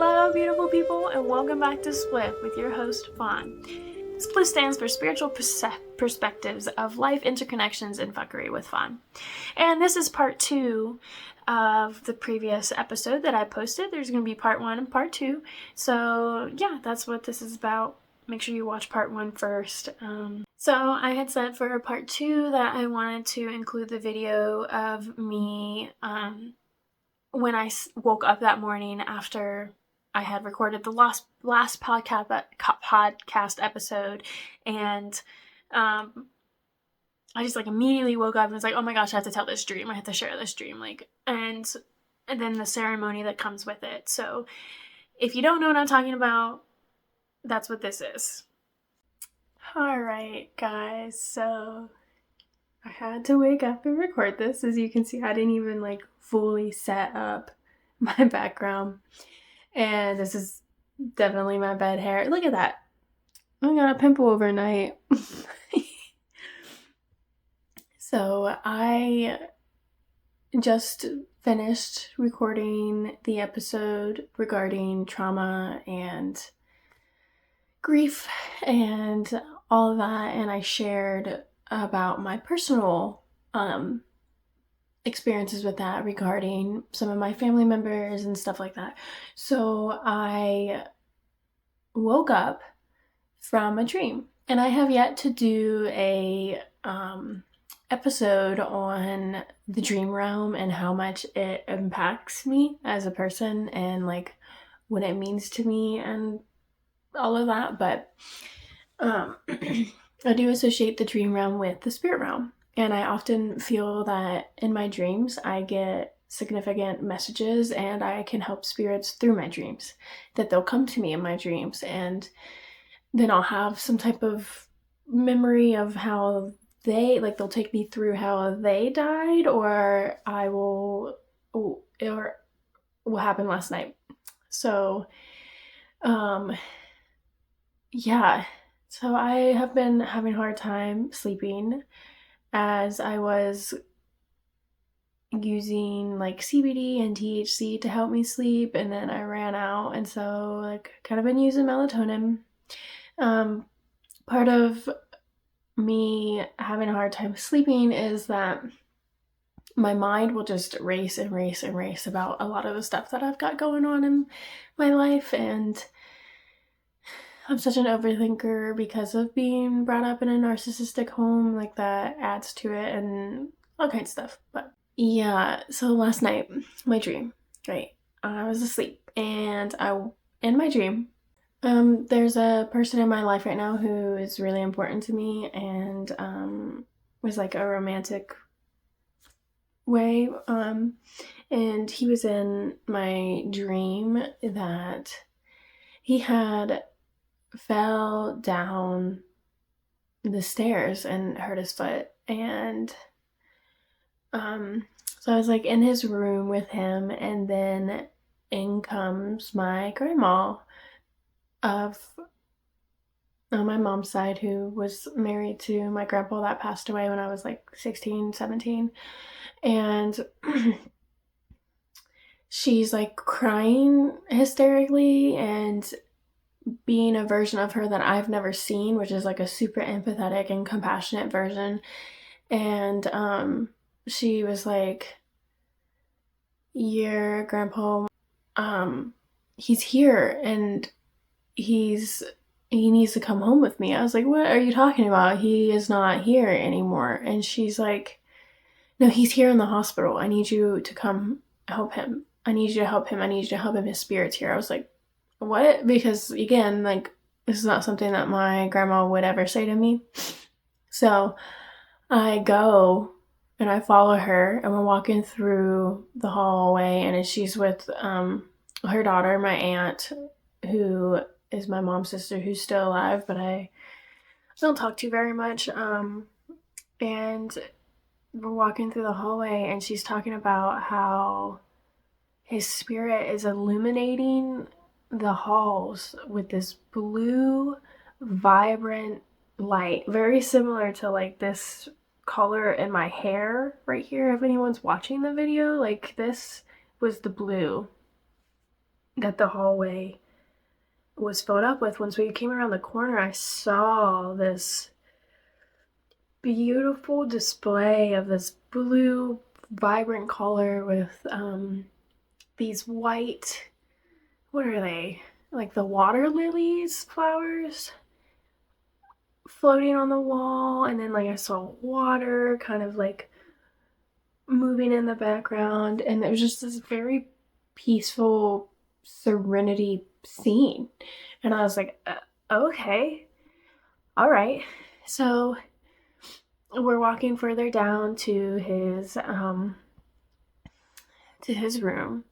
Hello, beautiful people, and welcome back to S.P.L.I.F.F with your host, Fawn. S.P.L.I.F.F stands for Spiritual Perspectives of Life, Interconnections, and Fuckery with Fawn. And this is part 2 of the previous episode that I posted. There's going to be part 1 and part 2. So, yeah, that's what this is about. Make sure you watch part 1 first. So I had said for part 2 that I wanted to include the video of me when I woke up that morning after I had recorded the last podcast episode, and I just immediately woke up and was like, oh my gosh, I have to tell this dream. I have to share this dream. And then the ceremony that comes with it. So if you don't know what I'm talking about, that's what this is. All right, guys. So I had to wake up and record this. As you can see, I didn't even fully set up my background. And this is definitely my bed hair. Look at that. I got a pimple overnight. So I just finished recording the episode regarding trauma and grief and all of that. And I shared about my personal experiences with that regarding some of my family members and stuff like that. So I woke up from a dream, and I have yet to do a episode on the dream realm and how much it impacts me as a person and what it means to me and all of that. But I do associate the dream realm with the spirit realm. And I often feel that in my dreams, I get significant messages and I can help spirits through my dreams, that they'll come to me in my dreams. And then I'll have some type of memory of how they'll take me through how they died, or what happened last night. So, yeah. So I have been having a hard time sleeping, as I was using CBD and THC to help me sleep, and then I ran out, and so kind of been using melatonin. Part of me having a hard time sleeping is that my mind will just race and race and race about a lot of the stuff that I've got going on in my life, and I'm such an overthinker because of being brought up in a narcissistic home. That adds to it and all kinds of stuff. But yeah, so last night, my dream, right? I was asleep, and in my dream, there's a person in my life right now who is really important to me, and was a romantic way. And he was in my dream that he had fell down the stairs and hurt his foot, and so I was in his room with him, and then in comes my grandma on my mom's side, who was married to my grandpa that passed away when I was 16, 17, and she's crying hysterically and being a version of her that I've never seen, which is a super empathetic and compassionate version. And she was your grandpa, he's here and he needs to come home with me. I was like, what are you talking about? He is not here anymore. And she's like, no, he's here in the hospital. I need you to come help him. I need you to help him. I need you to help him. His spirit's here. I was like, what? Because again, this is not something that my grandma would ever say to me. So I go and I follow her, and we're walking through the hallway, and she's with her daughter, my aunt, who is my mom's sister, who's still alive, but I don't talk to very much. And we're walking through the hallway, and she's talking about how his spirit is illuminating the halls with this blue, vibrant light, very similar to this color in my hair right here. If anyone's watching the video, this was the blue that the hallway was filled up with. Once we came around the corner, I saw this beautiful display of this blue, vibrant color with these white, what are they? Like the water lilies flowers floating on the wall. And then, like, I saw water kind of like moving in the background. And it was just this very peaceful, serenity scene. And I was like, okay, all right. So we're walking further down to his room,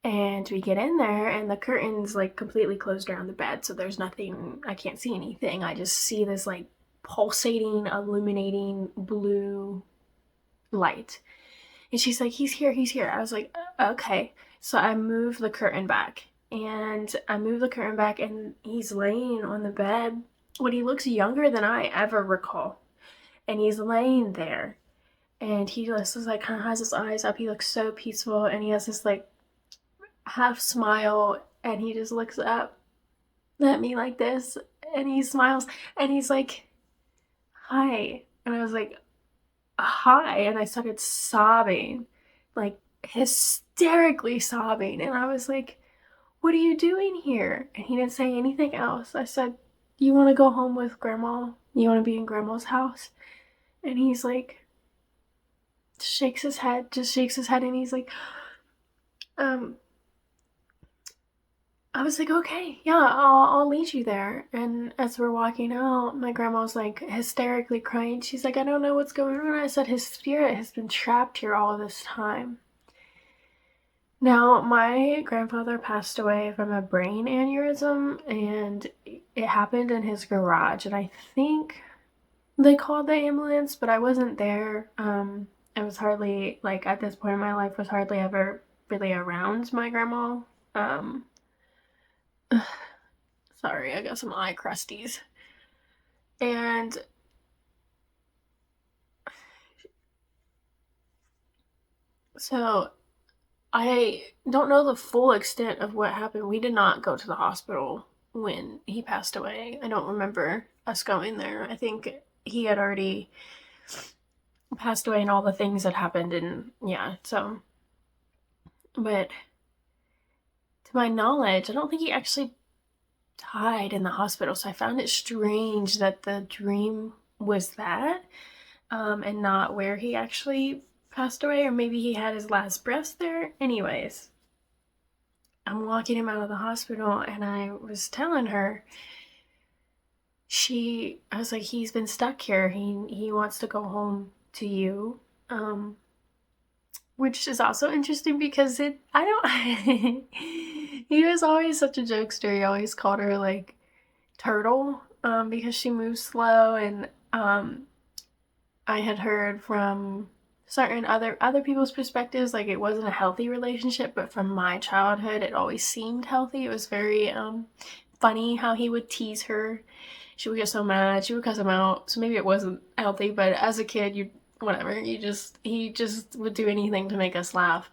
and we get in there, and the curtains like completely closed around the bed, so there's nothing. I can't see anything. I just see this like pulsating, illuminating blue light. And she's like, he's here, he's here. I was like, okay. So I move the curtain back, and he's laying on the bed. When he looks younger than I ever recall, and he's laying there, and he just like kind of has his eyes up. He looks so peaceful, and he has this like half smile, and he just looks up at me like this, and he smiles, and he's like, hi. And I was like, hi. And I started sobbing, like hysterically sobbing. And I was like, what are you doing here? And he didn't say anything else. I said, you want to go home with grandma? You want to be in grandma's house? And he's like, shakes his head, and he's like, I was like, okay, yeah, I'll lead you there. And as we're walking out, my grandma's like hysterically crying. She's like, I don't know what's going on. I said, his spirit has been trapped here all this time. Now, my grandfather passed away from a brain aneurysm, and it happened in his garage. And I think they called the ambulance, but I wasn't there. I was hardly, like, at this point in my life, was hardly ever really around my grandma. Um, Sorry, I got some eye crusties. And so I don't know the full extent of what happened. We did not go to the hospital when he passed away. I don't remember us going there. I think he had already passed away and all the things that happened. And yeah, so, but to my knowledge, I don't think he actually died in the hospital. So I found it strange that the dream was that, and not where he actually passed away, or maybe he had his last breaths there. Anyways, I'm walking him out of the hospital, and I was telling her, I was like, he's been stuck here. He wants to go home to you. Which is also interesting because I don't, he was always such a jokester. He always called her like Turtle, because she moves slow. And I had heard from certain other people's perspectives, like it wasn't a healthy relationship, but from my childhood, it always seemed healthy. It was very funny how he would tease her. She would get so mad, she would cuss him out. So maybe it wasn't healthy, but as a kid, he just would do anything to make us laugh.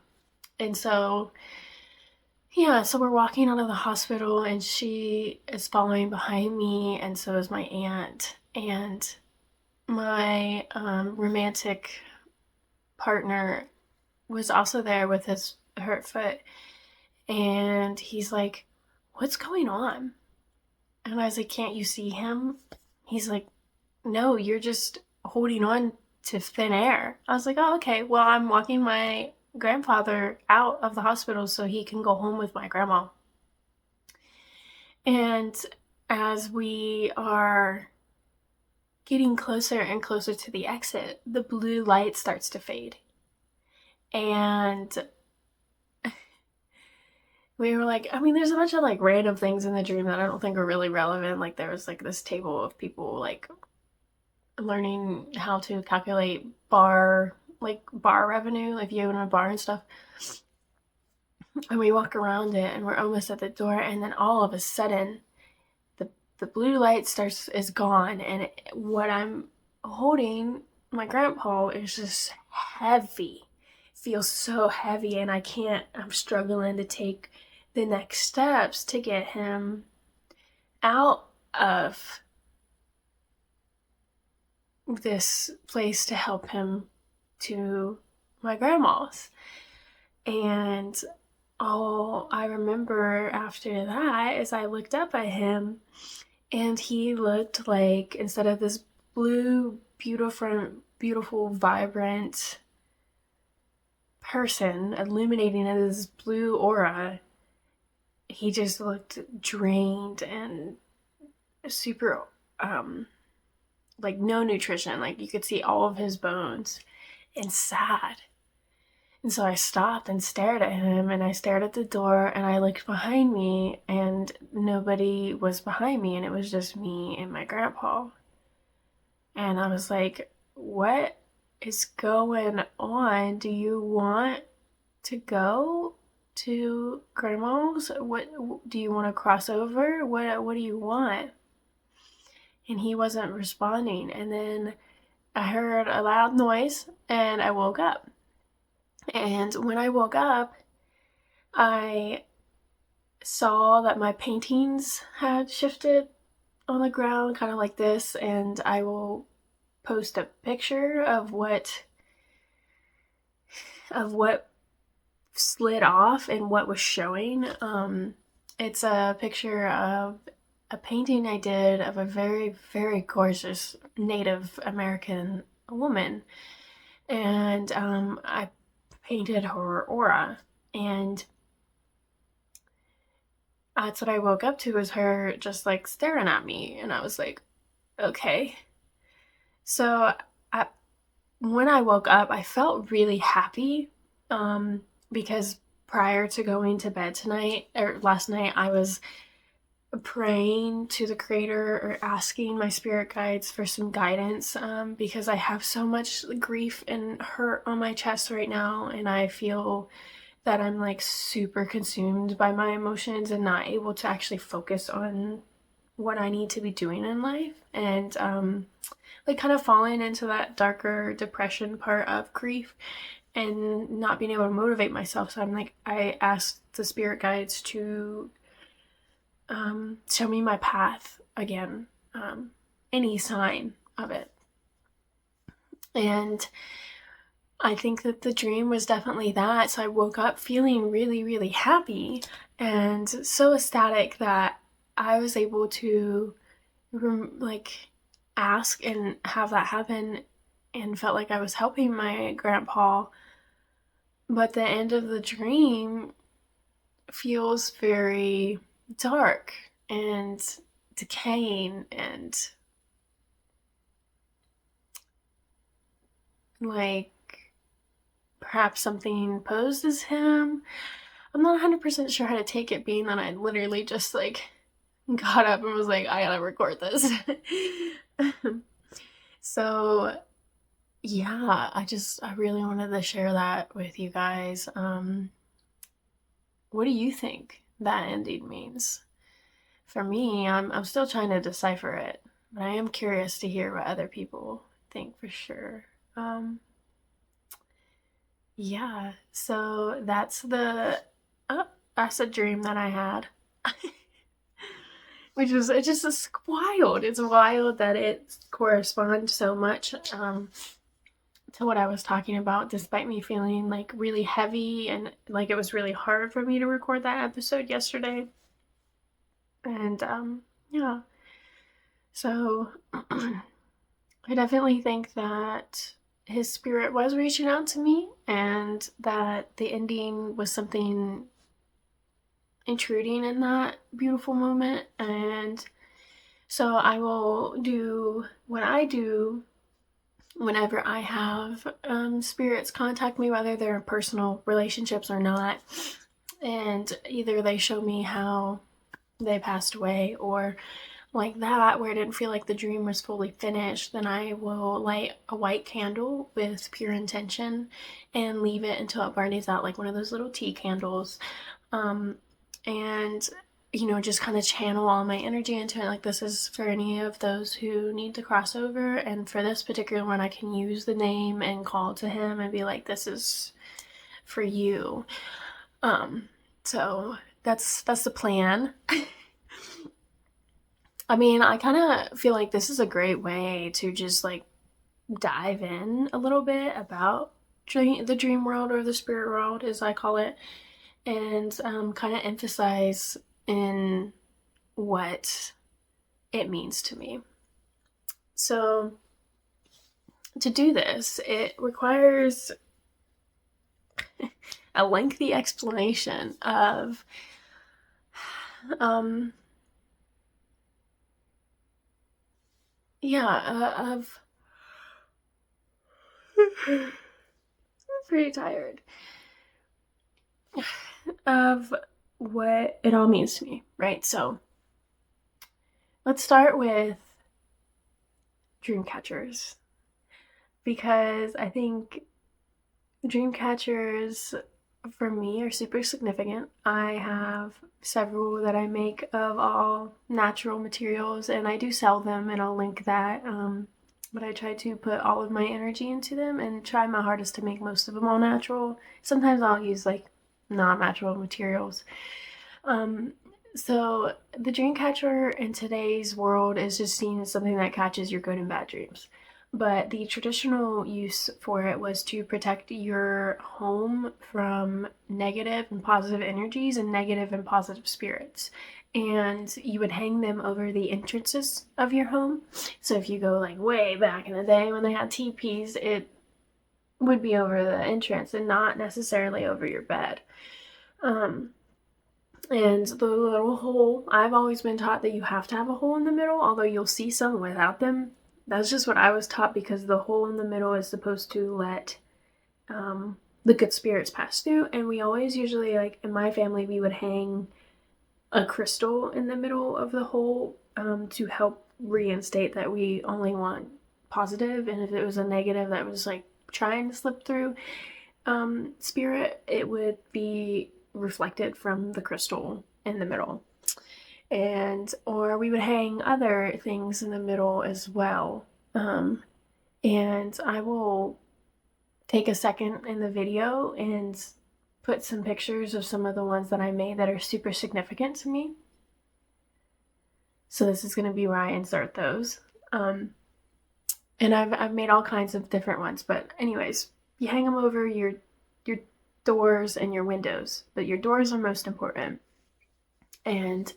And so yeah, so we're walking out of the hospital, and she is following behind me, and so is my aunt. And my romantic partner was also there with his hurt foot, and he's like, what's going on? And I was like, can't you see him? He's like, no, you're just holding on to thin air. I was like, oh, okay, well, I'm walking my grandfather out of the hospital so he can go home with my grandma. And as we are getting closer and closer to the exit, the blue light starts to fade. And we were like, I mean, there's a bunch of like random things in the dream that I don't think are really relevant. Like there was like this table of people like learning how to calculate bar revenue, if you own a bar and stuff. And we walk around it, and we're almost at the door, and then all of a sudden the blue light is gone, and what I'm holding, my grandpa, is just heavy. It feels so heavy, and I'm struggling to take the next steps to get him out of this place to help him to my grandma's. And all I remember after that is I looked up at him, and he looked like, instead of this blue, beautiful, vibrant person illuminating his blue aura, he just looked drained and super, like no nutrition. Like you could see all of his bones and sad. And so I stopped and stared at him, and I stared at the door, and I looked behind me, and nobody was behind me, and it was just me and my grandpa. And I was like, what is going on? Do you want to go to grandma's? What do you want to cross over? What do you want? And he wasn't responding. And then I heard a loud noise, and I woke up. And when I woke up, I saw that my paintings had shifted on the ground, kind of like this, and I will post a picture of what slid off and what was showing. It's a picture of a painting I did of a very, very gorgeous Native American woman, and I painted her aura, and that's what I woke up to, was her just like staring at me, and I was like, okay. So when I woke up, I felt really happy, because prior to going to bed last night, I was praying to the Creator, or asking my spirit guides for some guidance, because I have so much grief and hurt on my chest right now, and I feel that I'm like super consumed by my emotions and not able to actually focus on what I need to be doing in life, and like kind of falling into that darker depression part of grief and not being able to motivate myself. So I asked the spirit guides to show me my path again, any sign of it. And I think that the dream was definitely that. So I woke up feeling really, really happy and so ecstatic that I was able to like ask and have that happen, and felt like I was helping my grandpa. But the end of the dream feels very dark and decaying, and like perhaps something posed as him. I'm not 100% sure how to take it, being that I literally just like got up and was like, I gotta record this. So yeah, I really wanted to share that with you guys. What do you think that ending means? For me, I'm still trying to decipher it, but I am curious to hear what other people think for sure. Yeah, so that's a dream that I had. Which is, it's just wild. It's wild that it corresponds so much to what I was talking about, despite me feeling like really heavy and like it was really hard for me to record that episode yesterday. And yeah, so I definitely think that his spirit was reaching out to me, and that the ending was something intruding in that beautiful moment. And so I will do what I do whenever I have spirits contact me, whether they're in personal relationships or not, and either they show me how they passed away, or like that, where I didn't feel like the dream was fully finished, then I will light a white candle with pure intention and leave it until it burns out, like one of those little tea candles. And just kind of channel all my energy into it. Like, this is for any of those who need to cross over. And for this particular one, I can use the name and call to him and be like, this is for you. So that's the plan. I mean, I kind of feel like this is a great way to just like dive in a little bit about the dream world, or the spirit world, as I call it, and kind of emphasize in what it means to me. So, to do this, it requires a lengthy explanation of um yeah of I'm pretty tired of what it all means to me, right? So let's start with dream catchers, because I think dream catchers for me are super significant. I have several that I make of all natural materials, and I do sell them, and I'll link that. But I try to put all of my energy into them and try my hardest to make most of them all natural. Sometimes I'll use like non-natural materials. Um, so the dream catcher in today's world is just seen as something that catches your good and bad dreams. But the traditional use for it was to protect your home from negative and positive energies and negative and positive spirits. And you would hang them over the entrances of your home. So if you go like way back in the day when they had teepees, it would be over the entrance and not necessarily over your bed. Um, and the little hole, I've always been taught that you have to have a hole in the middle, although you'll see some without them. That's just what I was taught, because the hole in the middle is supposed to let the good spirits pass through. And we always usually, like in my family, we would hang a crystal in the middle of the hole to help reinstate that we only want positive. And if it was a negative that was like trying to slip through spirit, it would be reflected from the crystal in the middle. And or we would hang other things in the middle as well. And I will take a second in the video and put some pictures of some of the ones that I made that are super significant to me. So this is going to be where I insert those. And I've made all kinds of different ones, but anyways, you hang them over your doors and your windows, but your doors are most important. And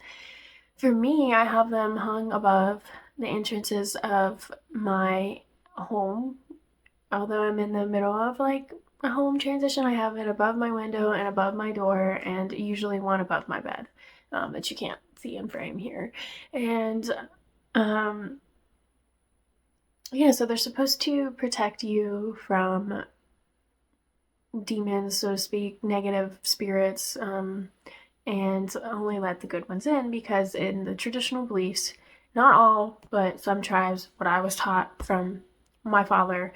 for me, I have them hung above the entrances of my home. Although I'm in the middle of like a home transition, I have it above my window and above my door, and usually one above my bed that you can't see in frame here. And yeah, so they're supposed to protect you from demons, so to speak, negative spirits, and only let the good ones in, because in the traditional beliefs, not all, but some tribes, what I was taught from my father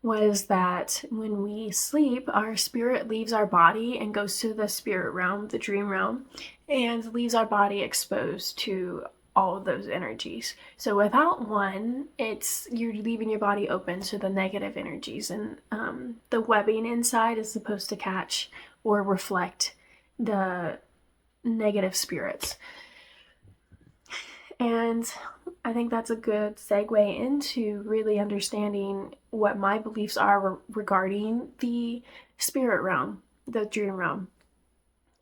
was that when we sleep, our spirit leaves our body and goes to the spirit realm, the dream realm, and leaves our body exposed to all of those energies. So without one, it's you're leaving your body open to the negative energies, and the webbing inside is supposed to catch or reflect the negative spirits. And I think that's a good segue into really understanding what my beliefs are regarding the spirit realm, the dream realm.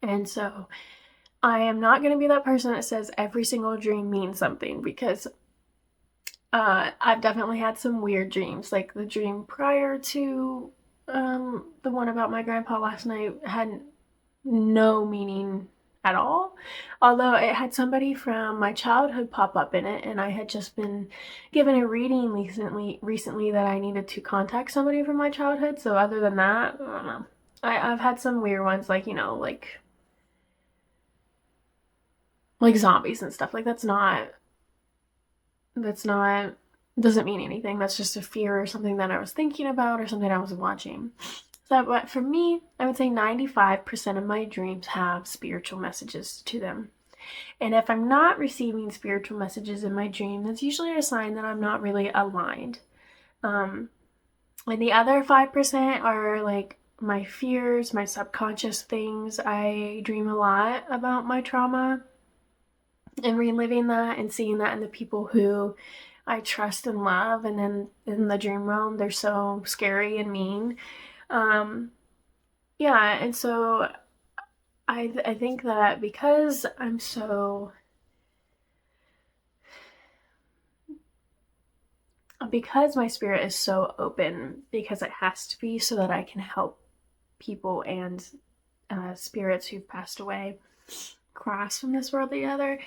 And so I am not going to be that person that says every single dream means something, because I've definitely had some weird dreams. Like the dream prior to the one about my grandpa last night had no meaning at all. Although it had somebody from my childhood pop up in it, and I had just been given a reading recently that I needed to contact somebody from my childhood. So other than that, I don't know. I've had some weird ones, like, you know, like zombies and stuff. Like that's not doesn't mean anything. That's just a fear or something that I was thinking about or something I was watching. So, but for me, I would say 95% of my dreams have spiritual messages to them. And if I'm not receiving spiritual messages in my dream, that's usually a sign that I'm not really aligned. And the other 5% are like my fears, my subconscious things. I dream a lot about my trauma and reliving that and seeing that in the people who I trust and love. And then in the dream realm, they're so scary and mean. Yeah, and so I think that because because my spirit is so open, because it has to be so that I can help people and spirits who've passed away cross from this world to the other.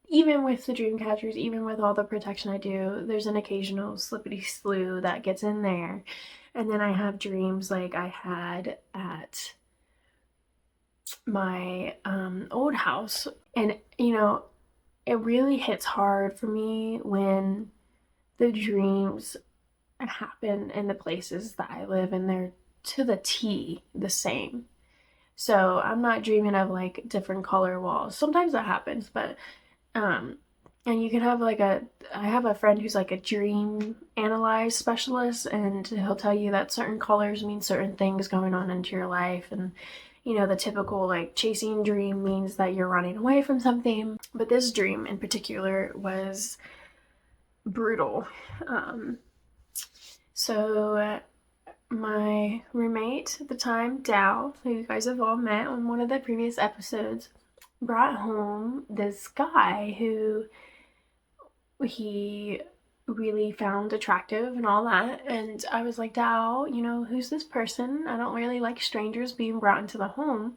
Even with the dream catchers, even with all the protection I do, there's an occasional slippity slew that gets in there. And then I have dreams like I had at my old house. And, it really hits hard for me when the dreams happen in the places that I live and they're to the T the same. So I'm not dreaming of like different color walls. Sometimes that happens, but um and you can have I have a friend who's like a dream analyze specialist, and he'll tell you that certain colors mean certain things going on into your life. And the typical like chasing dream means that you're running away from something, but this dream in particular was brutal. So my roommate at the time, Dow, who you guys have all met on one of the previous episodes, brought home this guy who he really found attractive and all that. And I was like, Dow, who's this person? I don't really like strangers being brought into the home.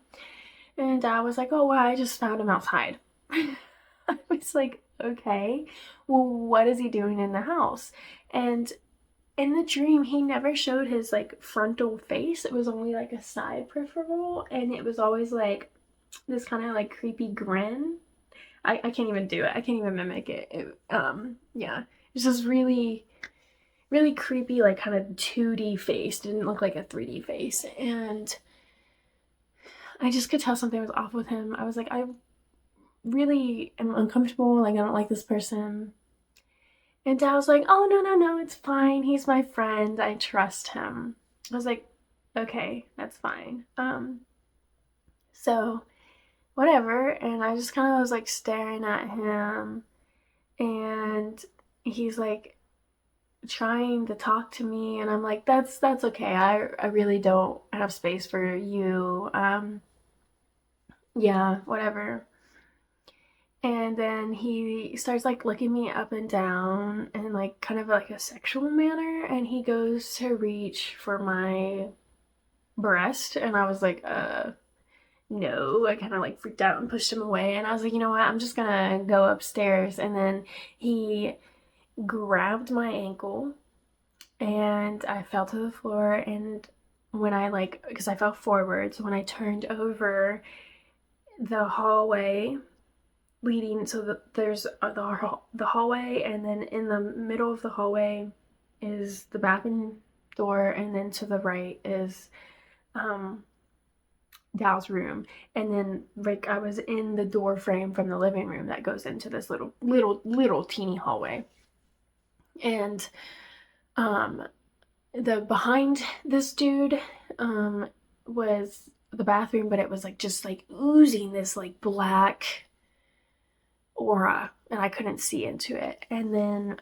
And Dow was like, oh, well, I just found him outside. I was like, okay, well, what is he doing in the house? And in the dream, he never showed his like frontal face. It was only like a side peripheral, and it was always like this kind of like creepy grin. I can't even do it. I can't even mimic it. Yeah, it's just really, really creepy, like kind of 2D face. It didn't look like a 3D face, and I just could tell something was off with him. I was like, I really am uncomfortable. Like, I don't like this person. And Dad was like, oh, no, no, no, it's fine. He's my friend. I trust him. I was like, okay, that's fine. So whatever. And I just kind of was like staring at him, and he's like trying to talk to me, and I'm like, that's okay. I really don't have space for you. Yeah, whatever. And then he starts like looking me up and down in like kind of like a sexual manner, and he goes to reach for my breast, and I was like, no. I kind of like freaked out and pushed him away, and I was like, you know what, I'm just gonna go upstairs. And then he grabbed my ankle, and I fell to the floor. And when I like, because I fell forwards, when I turned over, the hallway leading, so there's the hallway, and then in the middle of the hallway is the bathroom door, and then to the right is Dal's room. And then like I was in the door frame from the living room that goes into this little teeny hallway. And the behind this dude was the bathroom, but it was like just like oozing this like black aura, and I couldn't see into it. And then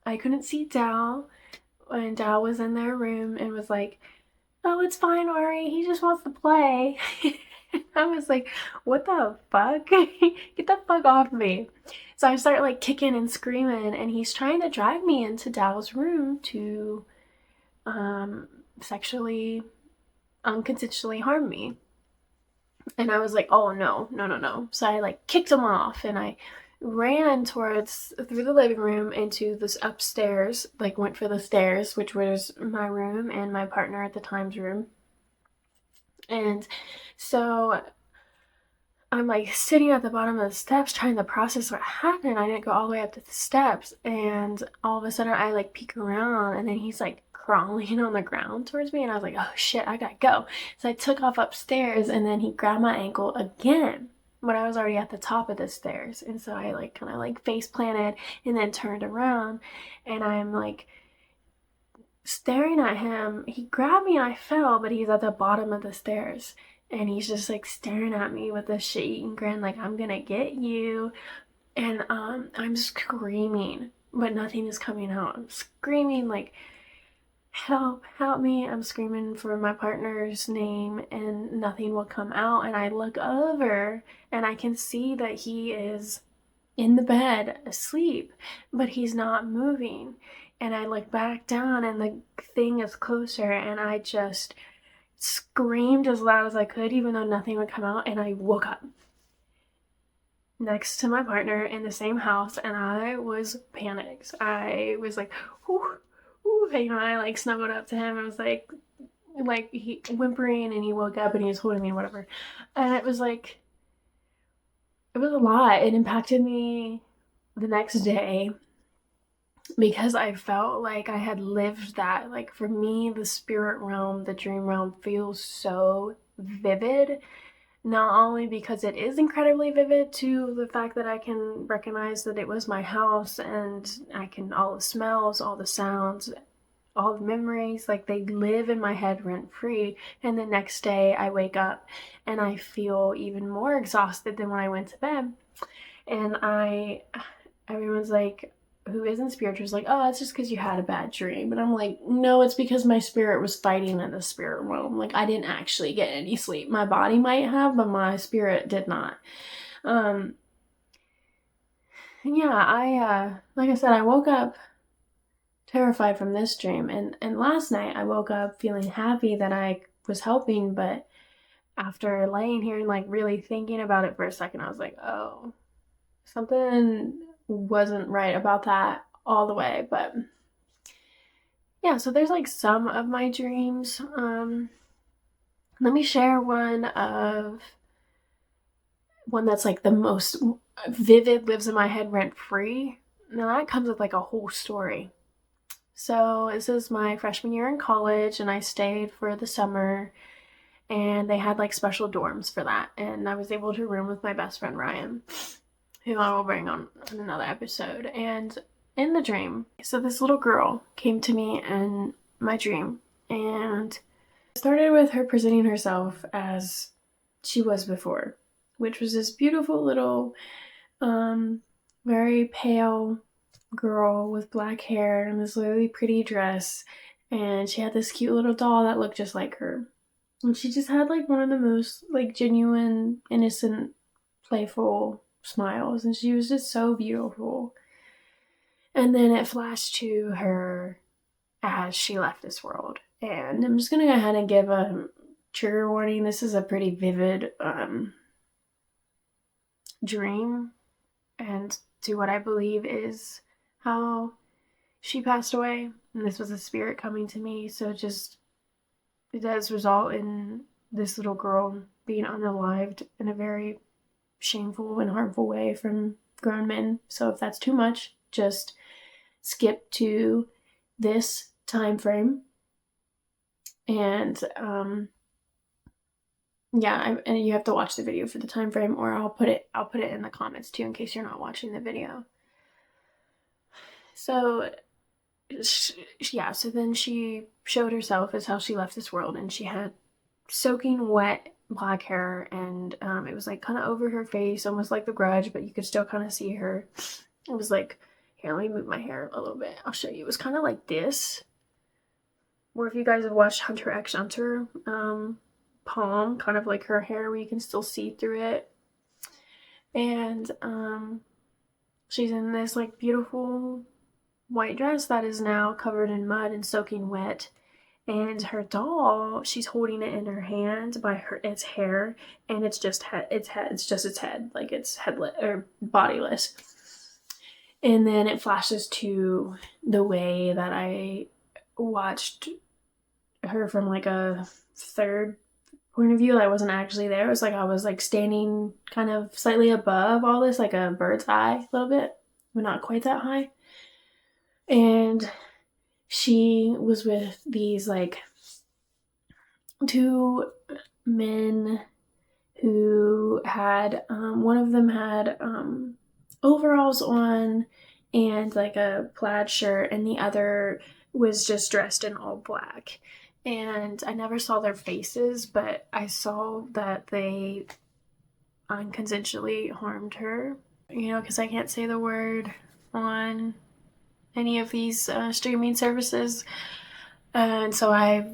I couldn't see Dal, and Dal was in their room and was like, oh, it's fine, Ari, he just wants to play. I was like, what the fuck? Get the fuck off me. So I start like kicking and screaming, and he's trying to drag me into Dal's room to sexually unconsensually harm me. And I was like, oh, no, no, no, no. So I like kicked him off, and I ran through the living room into this upstairs, like went for the stairs, which was my room and my partner at the time's room. And so I'm like sitting at the bottom of the steps trying to process what happened. I didn't go all the way up to the steps, and all of a sudden I like peek around, and then he's like crawling on the ground towards me, and I was like, oh shit, I gotta go. So I took off upstairs, and then he grabbed my ankle again, but I was already at the top of the stairs. And so I like kind of like face planted and then turned around, and I'm like staring at him. He grabbed me and I fell, but he's at the bottom of the stairs. And he's just like staring at me with a shit-eating grin, like, I'm gonna get you. And I'm screaming, but nothing is coming out. I'm screaming like, help, help me. I'm screaming for my partner's name and nothing will come out. And I look over and I can see that he is in the bed asleep, but he's not moving. And I look back down and the thing is closer, and I just screamed as loud as I could, even though nothing would come out. And I woke up next to my partner in the same house, and I was panicked. I was like, whew, whew, I like snuggled up to him. I was like he whimpering, and he woke up and he was holding me and whatever. And it was like, it was a lot. It impacted me the next day because I felt like I had lived that. Like, for me, the spirit realm, the dream realm feels so vivid, not only because it is incredibly vivid to the fact that I can recognize that it was my house, and I can, all the smells, all the sounds, all the memories, like, they live in my head rent free. And the next day I wake up and I feel even more exhausted than when I went to bed. And everyone's like, who isn't spiritual, is like, oh, it's just because you had a bad dream. And I'm like, no, it's because my spirit was fighting in the spirit realm. Like, I didn't actually get any sleep. My body might have, but my spirit did not. Yeah, like I said, I woke up terrified from this dream. And last night I woke up feeling happy that I was helping, but after laying here and like really thinking about it for a second, I was like, oh, something wasn't right about that all the way. But yeah, so there's like some of my dreams. Let me share one that's like the most vivid, lives in my head rent free. Now that comes with like a whole story. So this is my freshman year in college, and I stayed for the summer, and they had like special dorms for that, and I was able to room with my best friend Ryan, who I will bring on another episode. And in the dream, so this little girl came to me in my dream, and it started with her presenting herself as she was before, which was this beautiful little, very pale girl with black hair and this really pretty dress, and she had this cute little doll that looked just like her. And she just had like one of the most like genuine, innocent, playful smiles, and she was just so beautiful. And then it flashed to her as she left this world. And I'm just gonna go ahead and give a trigger warning. This is a pretty vivid dream, and to what I believe is how she passed away. And this was a spirit coming to me, so it does result in this little girl being unalived in a very shameful and harmful way from grown men. So if that's too much, just skip to this time frame. And yeah, and you have to watch the video for the time frame, or I'll put it in the comments too in case you're not watching the video. So yeah, so then she showed herself as how she left this world, and she had soaking wet black hair, and it was like kind of over her face, almost like The Grudge, but you could still kind of see her. It was like, here, let me move my hair a little bit, I'll show you. It was kind of like this, or if you guys have watched Hunter x Hunter, Palm, kind of like her hair where you can still see through it. And she's in this like beautiful white dress that is now covered in mud and soaking wet. And her doll, she's holding it in her hand by its hair, and it's just its head, like it's headless or bodiless. And then it flashes to the way that I watched her from like a third point of view. I wasn't actually there. It was like I was like standing kind of slightly above all this, like a bird's eye a little bit, but not quite that high. And she was with these like two men who had, one of them had overalls on and like a plaid shirt, and the other was just dressed in all black. And I never saw their faces, but I saw that they unconsensually harmed her, because I can't say the word on any of these streaming services. And so I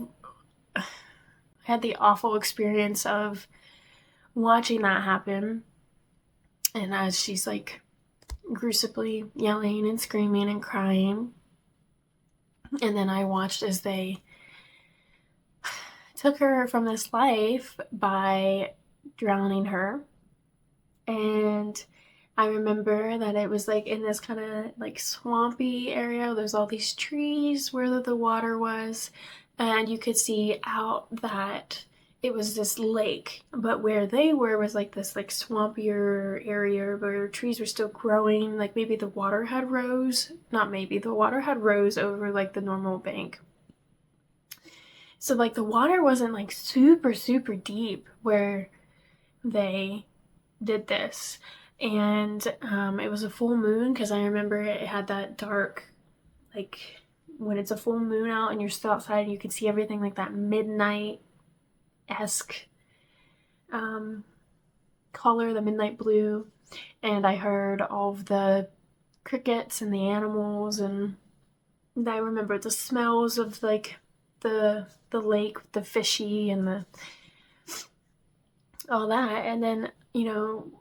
had the awful experience of watching that happen. And as she's like gruesomely yelling and screaming and crying. And then I watched as they took her from this life by drowning her. And I remember that it was like in this kind of like swampy area. There's all these trees where the water was, and you could see out that it was this lake, but where they were was like this like swampier area where trees were still growing. Like maybe the water had rose, not maybe, the water had rose over like the normal bank. So like the water wasn't like super, super deep where they did this. And it was a full moon, because I remember it had that dark, like when it's a full moon out and you're still outside, you can see everything like that midnight-esque color, the midnight blue. And I heard all of the crickets and the animals, and I remember the smells of like the lake, the fishy and the all that. And then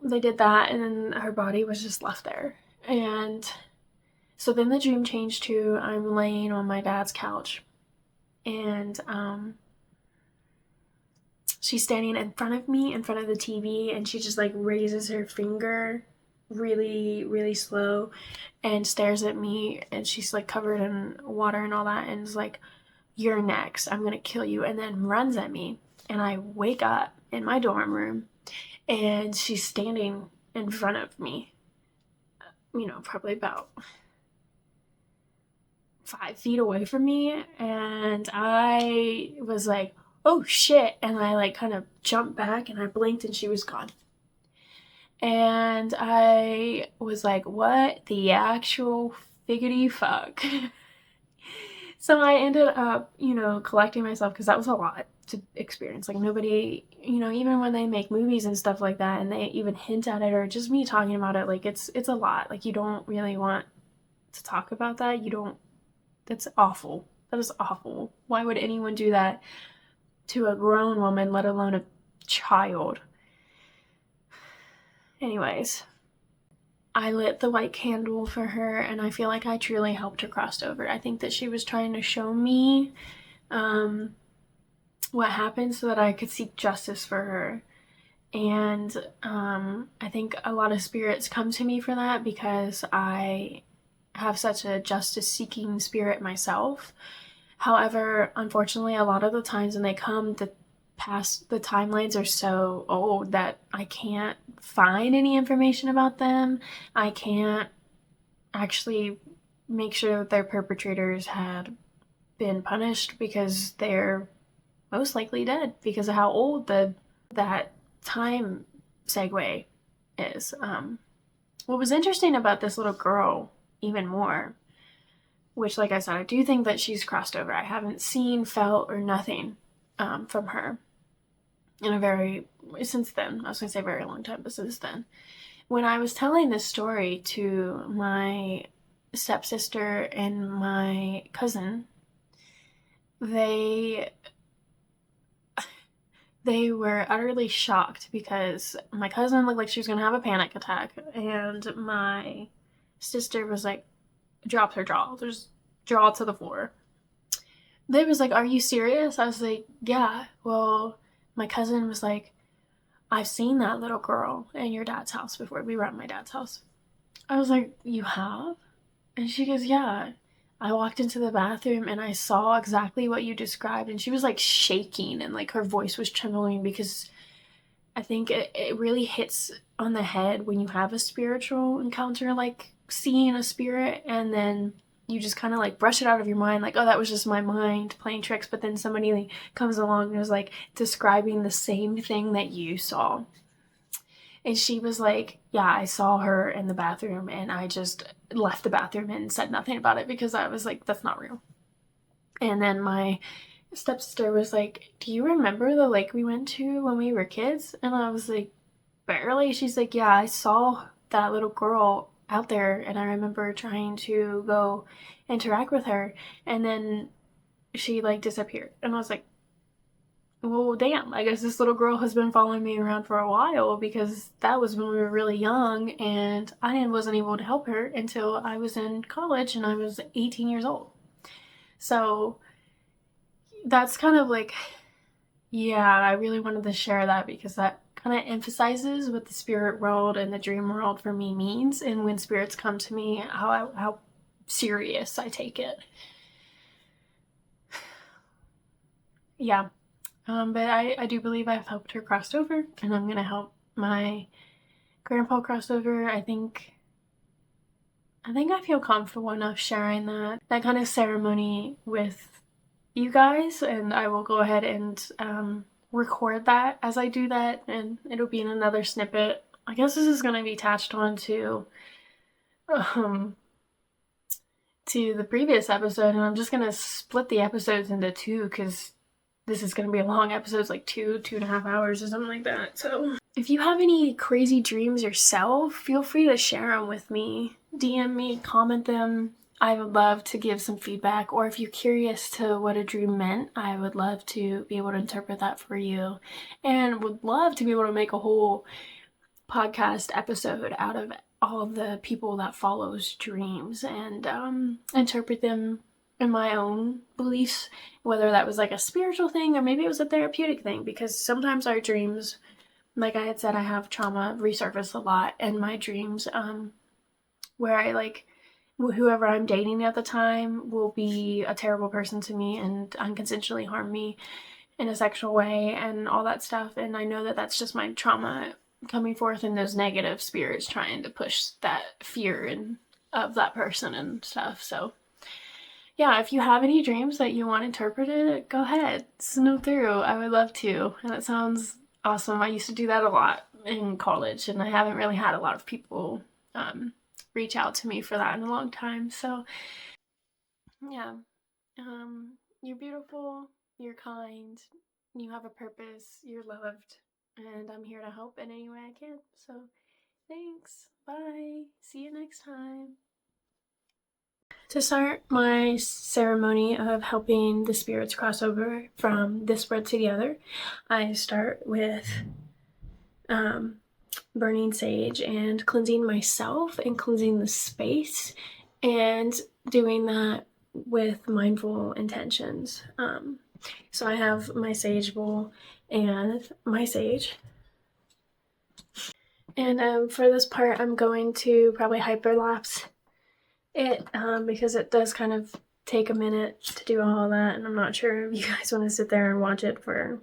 they did that, and then her body was just left there. And so then the dream changed to I'm laying on my dad's couch, and she's standing in front of me, in front of the TV, and she just like raises her finger really, really slow and stares at me, and she's like covered in water and all that, and is like, "You're next. I'm gonna kill you," and then runs at me. And I wake up in my dorm room, and she's standing in front of me, probably about 5 feet away from me. And I was like, oh shit. And I like kind of jumped back, and I blinked, and she was gone. And I was like, what the actual figgity fuck? So I ended up, collecting myself, because that was a lot to experience. Like nobody, even when they make movies and stuff like that, and they even hint at it, or just me talking about it, like it's a lot. Like you don't really want to talk about that. That's awful. That is awful. Why would anyone do that to a grown woman, let alone a child? Anyways, I lit the white candle for her, and I feel like I truly helped her cross over. I think that she was trying to show me what happened so that I could seek justice for her. And I think a lot of spirits come to me for that, because I have such a justice-seeking spirit myself. However, unfortunately, a lot of the times when they come, the timelines are so old that I can't find any information about them. I can't actually make sure that their perpetrators had been punished, because they're most likely dead because of how old that time segue is. What was interesting about this little girl even more, which, like I said, I do think that she's crossed over. I haven't seen, felt, or nothing from her since then. I was going to say very long time, but since then. When I was telling this story to my stepsister and my cousin, they were utterly shocked, because my cousin looked like she was going to have a panic attack, and my sister was like, dropped her jaw, just jaw to the floor. They was like, are you serious? I was like, yeah. Well, my cousin was like, I've seen that little girl in your dad's house before. We were at my dad's house. I was like, you have? And she goes, yeah. I walked into the bathroom and I saw exactly what you described. And she was like shaking, and like her voice was trembling, because I think it really hits on the head when you have a spiritual encounter, like seeing a spirit, and then you just kind of like brush it out of your mind, like, oh, that was just my mind playing tricks. But then somebody comes along and was like describing the same thing that you saw. And she was like, yeah, I saw her in the bathroom, and I just left the bathroom and said nothing about it, because I was like, that's not real. And then my stepsister was like, "Do you remember the lake we went to when we were kids?" And I was like, "Barely." She's like, "Yeah, I saw that little girl out there and I remember trying to go interact with her and then she like disappeared." And I was like, "Well, damn, I guess this little girl has been following me around for a while because that was when we were really young and I wasn't able to help her until I was in college and I was 18 years old." So that's kind of like, yeah, I really wanted to share that because that kind of emphasizes what the spirit world and the dream world for me means, and when spirits come to me, how serious I take it. Yeah, but I do believe I've helped her cross over, and I'm gonna help my grandpa cross over. I think I feel comfortable enough sharing that kind of ceremony with you guys, and I will go ahead and record that as I do that, and it'll be in another snippet. I guess this is going to be attached on um, to the previous episode, and I'm just going to split the episodes into two because this is going to be a long episode. It's like 2.5 hours or something like that. So if you have any crazy dreams yourself, feel free to share them with me. DM me, comment them. I would love to give some feedback, or if you're curious to what a dream meant, I would love to be able to interpret that for you, and would love to be able to make a whole podcast episode out of all of the people that follows dreams and interpret them in my own beliefs, whether that was like a spiritual thing or maybe it was a therapeutic thing, because sometimes our dreams, like I had said, I have trauma resurface a lot in my dreams, where I like whoever I'm dating at the time will be a terrible person to me and unconsensually harm me in a sexual way and all that stuff. And I know that that's just my trauma coming forth in those negative spirits trying to push that fear and of that person and stuff. So yeah, if you have any dreams that you want interpreted, go ahead, send them through. I would love to. And that sounds awesome. I used to do that a lot in college, and I haven't really had a lot of people reach out to me for that in a long time. So yeah, you're beautiful, you're kind, you have a purpose, you're loved, and I'm here to help in any way I can. So thanks. Bye. See you next time. To start my ceremony of helping the spirits cross over from this world to the other, I start with burning sage and cleansing myself and cleansing the space, and doing that with mindful intentions. So I have my sage bowl and my sage. And for this part, I'm going to probably hyperlapse it because it does kind of take a minute to do all that, and I'm not sure if you guys want to sit there and watch it for,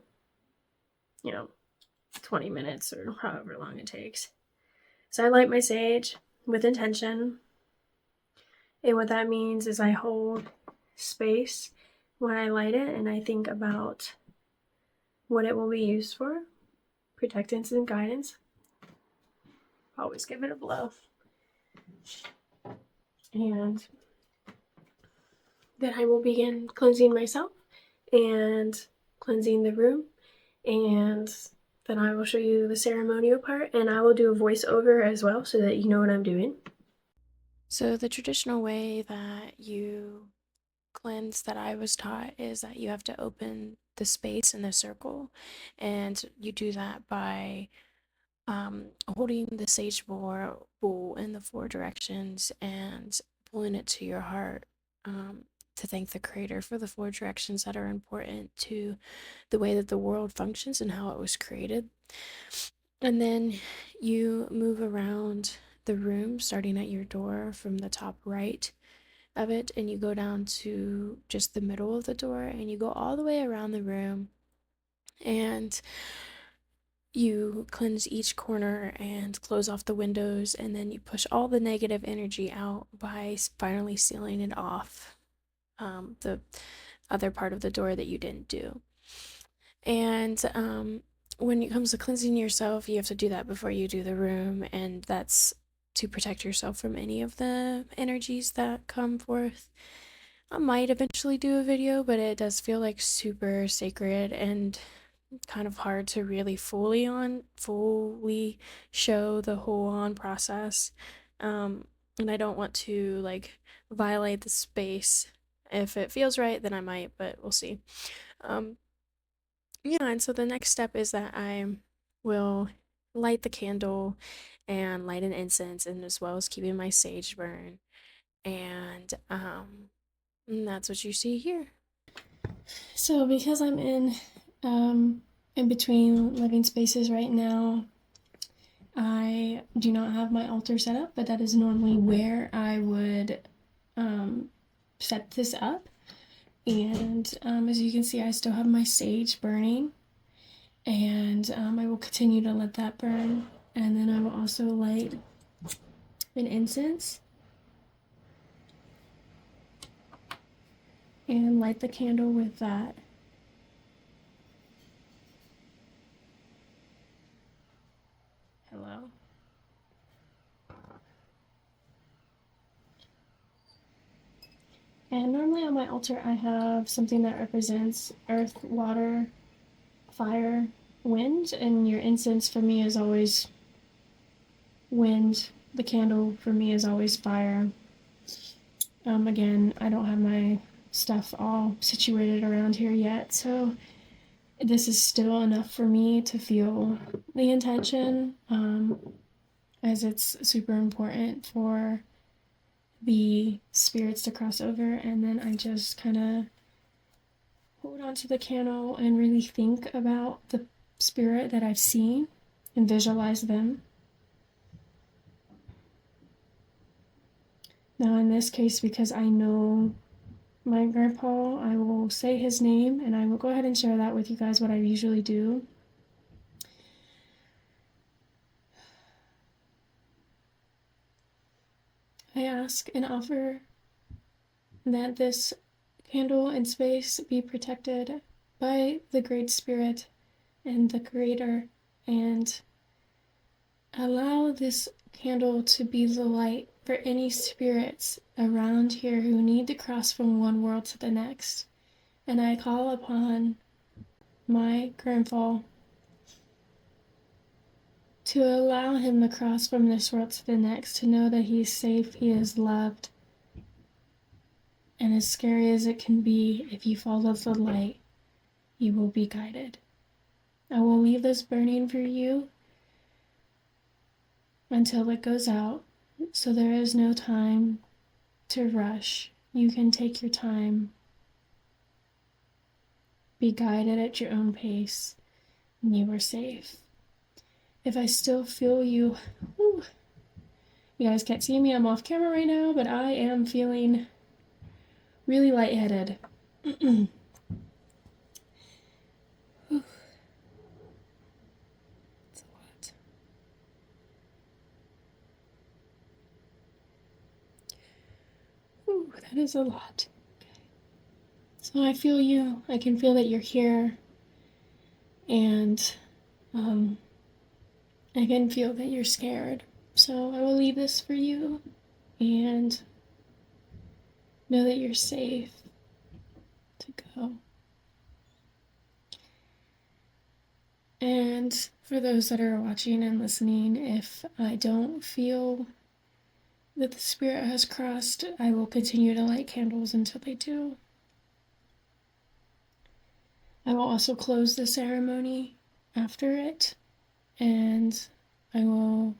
20 minutes or however long it takes. So I light my sage with intention, and what that means is I hold space when I light it and I think about what it will be used for, protectance and guidance. Always give it a blow. And then I will begin cleansing myself and cleansing the room, and then I will show you the ceremonial part, and I will do a voiceover as well so that you know what I'm doing. So the traditional way that you cleanse that I was taught is that you have to open the space in the circle, and you do that by holding the sage bowl in the four directions and pulling it to your heart, to thank the creator for the four directions that are important to the way that the world functions and how it was created. And then you move around the room, starting at your door from the top right of it, and you go down to just the middle of the door, and you go all the way around the room, and you cleanse each corner and close off the windows, and then you push all the negative energy out by finally sealing it off, the other part of the door that you didn't do. And when it comes to cleansing yourself, you have to do that before you do the room, and that's to protect yourself from any of the energies that come forth. I might eventually do a video, but it does feel like super sacred and kind of hard to really fully show the whole on process. And I don't want to like violate the space. If it feels right, then I might, but we'll see. Um, yeah, and so the next step is that I will light the candle and light an incense, and as well as keeping my sage burn. And that's what you see here. So because I'm in between living spaces right now, I do not have my altar set up, but that is normally where I would um, set this up. And as you can see, I still have my sage burning, and I will continue to let that burn. And then I will also light an incense and light the candle with that. Hello. And normally on my altar, I have something that represents earth, water, fire, wind, and your incense for me is always wind. The candle for me is always fire. Again, I don't have my stuff all situated around here yet, so this is still enough for me to feel the intention, as it's super important for the spirits to cross over. And then I just kind of hold onto the candle and really think about the spirit that I've seen and visualize them. Now, in this case, because I know my grandpa, I will say his name, and I will go ahead and share that with you guys, what I usually do. I ask and offer that this candle and space be protected by the Great Spirit and the Creator, and allow this candle to be the light for any spirits around here who need to cross from one world to the next. And I call upon my grandpa to allow him to cross from this world to the next, to know that he's safe, he is loved. And as scary as it can be, if you follow the light, you will be guided. I will leave this burning for you until it goes out, so there is no time to rush. You can take your time, be guided at your own pace, and you are safe. If I still feel you, whew, you guys can't see me, I'm off camera right now, but I am feeling really lightheaded. It's a lot. Ooh, that is a lot. Okay. So I feel you. I can feel that you're here, and I can feel that you're scared. So I will leave this for you, and know that you're safe to go. And for those that are watching and listening, if I don't feel that the spirit has crossed, I will continue to light candles until they do. I will also close the ceremony after it, and I will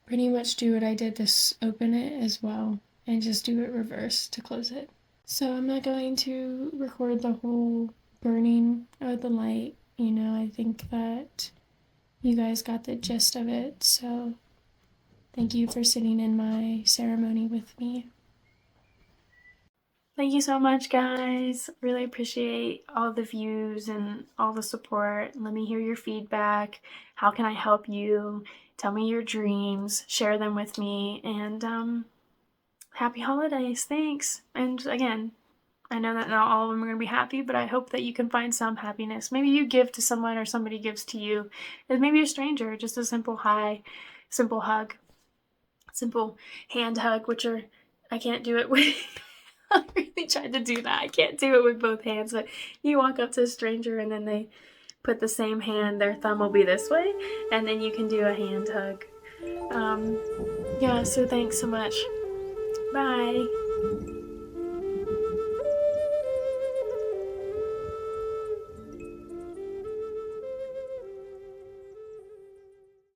pretty much do what I did to open it as well, and just do it reverse to close it. So I'm not going to record the whole burning of the light. I think that you guys got the gist of it, so thank you for sitting in my ceremony with me. Thank you so much, guys. Really appreciate all the views and all the support. Let me hear your feedback. How can I help you? Tell me your dreams. Share them with me. And happy holidays. Thanks. And again, I know that not all of them are going to be happy, but I hope that you can find some happiness. Maybe you give to someone or somebody gives to you. And maybe a stranger, just a simple hi, simple hug, simple hand hug, which I can't do it with I really tried to do that. I can't do it with both hands, but you walk up to a stranger and then they put the same hand, their thumb will be this way, and then you can do a hand hug. Yeah, so thanks so much. Bye.